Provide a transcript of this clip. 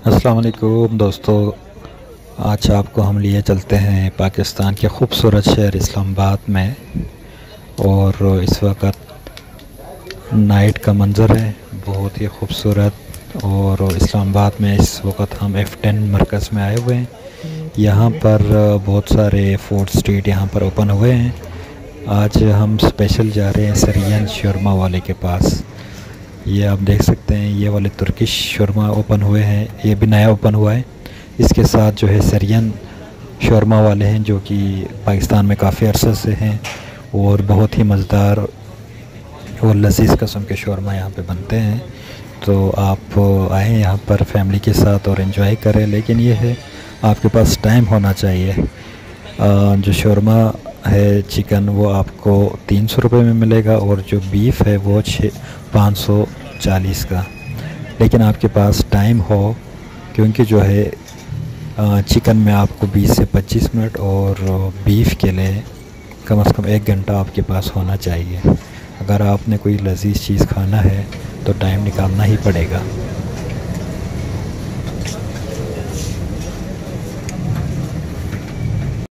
अस्सलाम वालेकुम दोस्तों। आज आपको हम लिए चलते हैं पाकिस्तान के ख़ूबसूरत शहर इस्लामाबाद में। और इस वक्त नाइट का मंज़र है बहुत ही ख़ूबसूरत। और इस्लामाबाद में इस वक्त हम F10 मरकज़ में आए हुए हैं। यहाँ पर बहुत सारे फूड स्ट्रीट यहाँ पर ओपन हुए हैं। आज हम स्पेशल जा रहे हैं सरियन शौरमा वाले के पास। ये आप देख सकते हैं, ये वाले तुर्किश शौरमा ओपन हुए हैं, ये भी नया ओपन हुआ है। इसके साथ जो है सरियन शौरमा वाले हैं जो कि पाकिस्तान में काफ़ी अरसे से हैं और बहुत ही मज़ेदार और लज़ीज़ किस्म के शौरमा यहाँ पे बनते हैं। तो आप आएँ यहाँ पर फैमिली के साथ और एंजॉय करें, लेकिन ये है आपके पास टाइम होना चाहिए। जो शौरमा है चिकन वो आपको 300 रुपये में मिलेगा और जो बीफ है वो 540 का। लेकिन आपके पास टाइम हो, क्योंकि जो है चिकन में आपको 20 से 25 मिनट और बीफ के लिए कम से कम 1 घंटा आपके पास होना चाहिए। अगर आपने कोई लज़ीज़ चीज़ खाना है तो टाइम निकालना ही पड़ेगा।